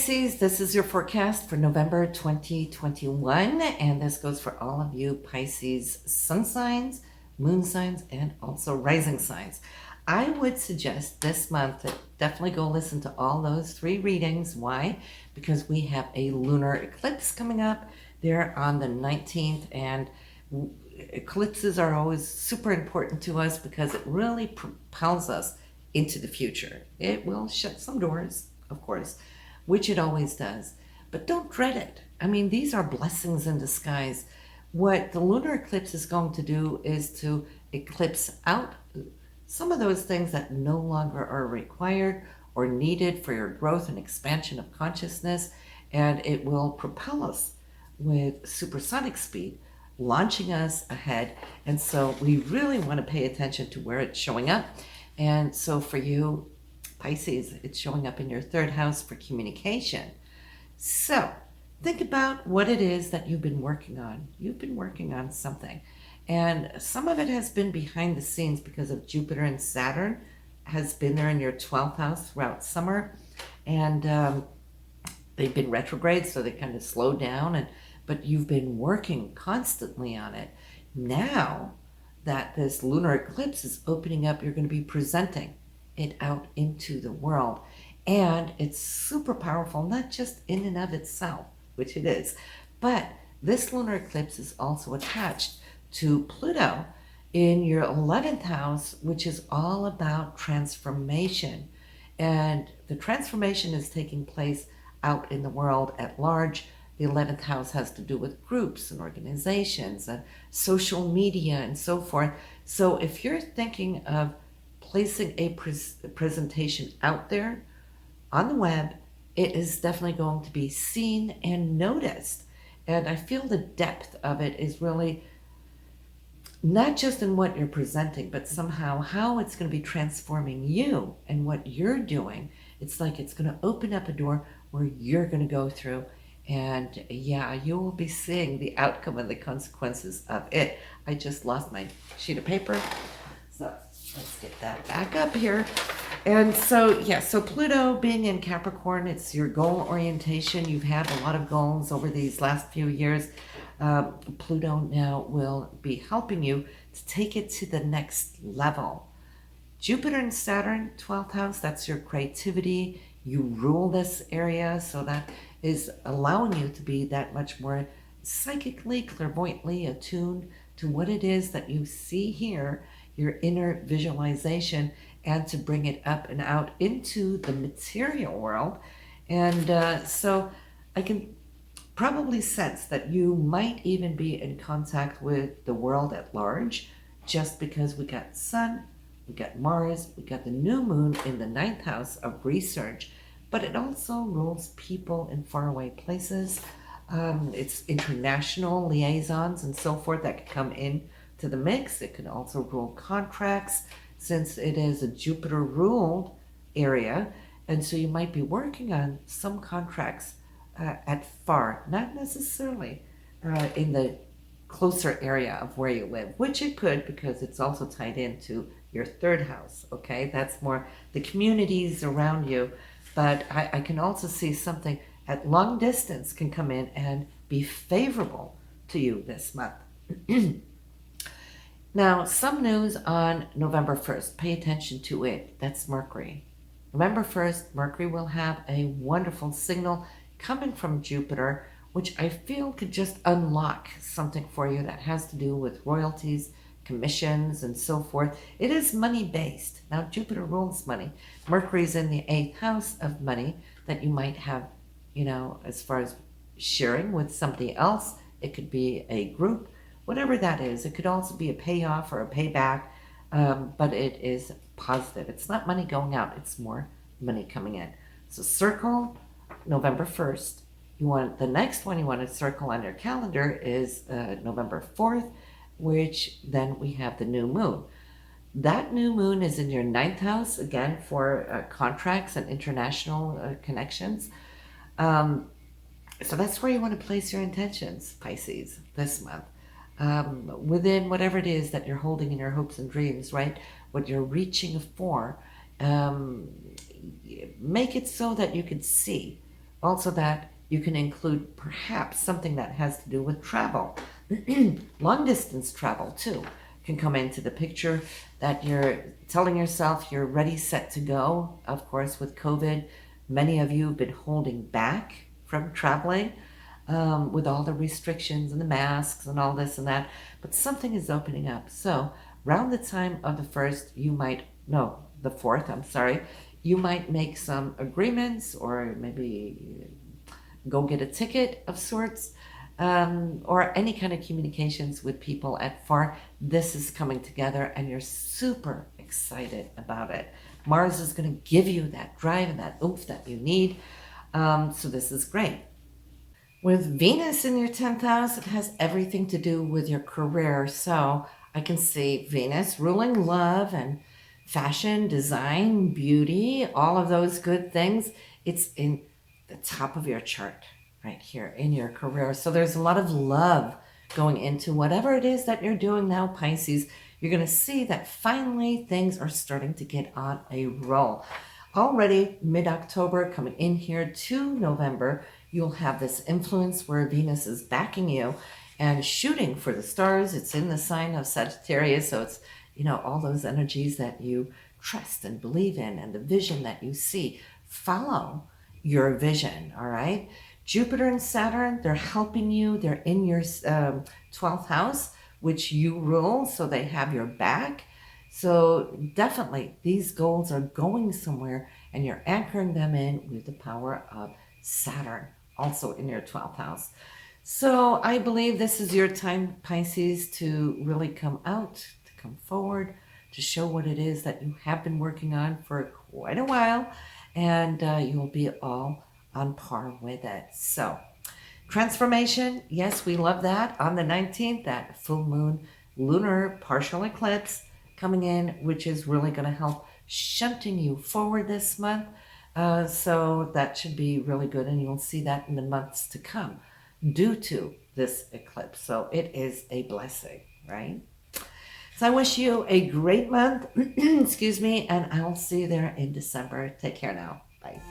Pisces, this is your forecast for November 2021, and this goes for all of you Pisces sun signs, moon signs, and also rising signs. I would suggest this month that definitely go listen to all those 3 readings. Why? Because we have a lunar eclipse coming up there on the 19th, and eclipses are always super important to us because it really propels us into the future. It will shut some doors, of course, which it always does. But don't dread it. I mean, these are blessings in disguise. What the lunar eclipse is going to do is to eclipse out some of those things that no longer are required or needed for your growth and expansion of consciousness, and it will propel us with supersonic speed, launching us ahead. And so we really want to pay attention to where it's showing up. And so for you, Pisces, it's showing up in your 3rd house for communication. So think about what it is that you've been working on. You've been working on something. And some of it has been behind the scenes because of Jupiter and Saturn has been there in your 12th house throughout summer. And they've been retrograde, so they kind of slowed down. But you've been working constantly on it. Now that this lunar eclipse is opening up, you're going to be presenting it out into the world. And it's super powerful, not just in and of itself, which it is, but this lunar eclipse is also attached to Pluto in your 11th house, which is all about transformation. And the transformation is taking place out in the world at large. The 11th house has to do with groups and organizations and social media and so forth. So if you're thinking of placing a presentation out there on the web, it is definitely going to be seen and noticed. And I feel the depth of it is really not just in what you're presenting, but somehow how it's going to be transforming you and what you're doing. It's like it's going to open up a door where you're going to go through, and yeah, you will be seeing the outcome and the consequences of it. I just lost my sheet of paper, so let's get that back up here. And so, yeah, so Pluto being in Capricorn, it's your goal orientation. You've had a lot of goals over these last few years. Pluto now will be helping you to take it to the next level. Jupiter and Saturn, 12th house, that's your creativity. You rule this area, so that is allowing you to be that much more psychically, clairvoyantly attuned to what it is that you see here, your inner visualization, and to bring it up and out into the material world. And so I can probably sense that you might even be in contact with the world at large, just because we got Sun, we got Mars, we got the new moon in the 9th house of research, but it also rules people in faraway places. It's international liaisons and so forth that could come in to the mix. It could also rule contracts, since it is a Jupiter ruled area. And so you might be working on some contracts at far, not necessarily in the closer area of where you live, which it could, because it's also tied into your 3rd house. Okay, that's more the communities around you. But I can also see something at long distance can come in and be favorable to you this month. Now, some news on November 1st. Pay attention to it. That's Mercury. November 1st, Mercury will have a wonderful signal coming from Jupiter, which I feel could just unlock something for you that has to do with royalties, commissions, and so forth. It is money-based. Now, Jupiter rules money. Mercury's in the 8th house of money that you might have, as far as sharing with somebody else. It could be a group, whatever that is. It could also be a payoff or a payback, but it is positive. It's not money going out. It's more money coming in. So circle November 1st. The next one you want to circle on your calendar is November 4th, which then we have the new moon. That new moon is in your 9th house, again, for contracts and international connections. So that's where you want to place your intentions, Pisces, this month. Within whatever it is that you're holding in your hopes and dreams, right? What you're reaching for, make it so that you can see Also that you can include perhaps something that has to do with travel. Long distance travel too can come into the picture, that you're telling yourself you're ready, set to go. Of course, with COVID, many of you have been holding back from traveling with all the restrictions and the masks and all this and that, but something is opening up. So around the time of the 1st, the 4th, I'm sorry, you might make some agreements or maybe go get a ticket of sorts, or any kind of communications with people at far. This is coming together and you're super excited about it. Mars is going to give you that drive and that oomph that you need. So this is great. With Venus in your 10th house, it has everything to do with your career. So I can see Venus ruling love and fashion, design, beauty, all of those good things. It's in the top of your chart right here in your career. So there's a lot of love going into whatever it is that you're doing now, Pisces. You're going to see that finally things are starting to get on a roll. Already mid-October, coming in here to November, you'll have this influence where Venus is backing you and shooting for the stars. It's in the sign of Sagittarius, so it's, all those energies that you trust and believe in and the vision that you see. Follow your vision, all right? Jupiter and Saturn, they're helping you. They're in your 12th house, which you rule, so they have your back. So definitely these goals are going somewhere and you're anchoring them in with the power of Saturn, also in your 12th house. So I believe this is your time, Pisces, to really come out, to come forward, to show what it is that you have been working on for quite a while, and you'll be all on par with it. So transformation, yes, we love that. On the 19th, that full moon lunar partial eclipse coming in, which is really going to help shunting you forward this month. So that should be really good, and you'll see that in the months to come due to this eclipse. So it is a blessing, right? So I wish you a great month, excuse me, and I'll see you there in December. Take care now. Bye.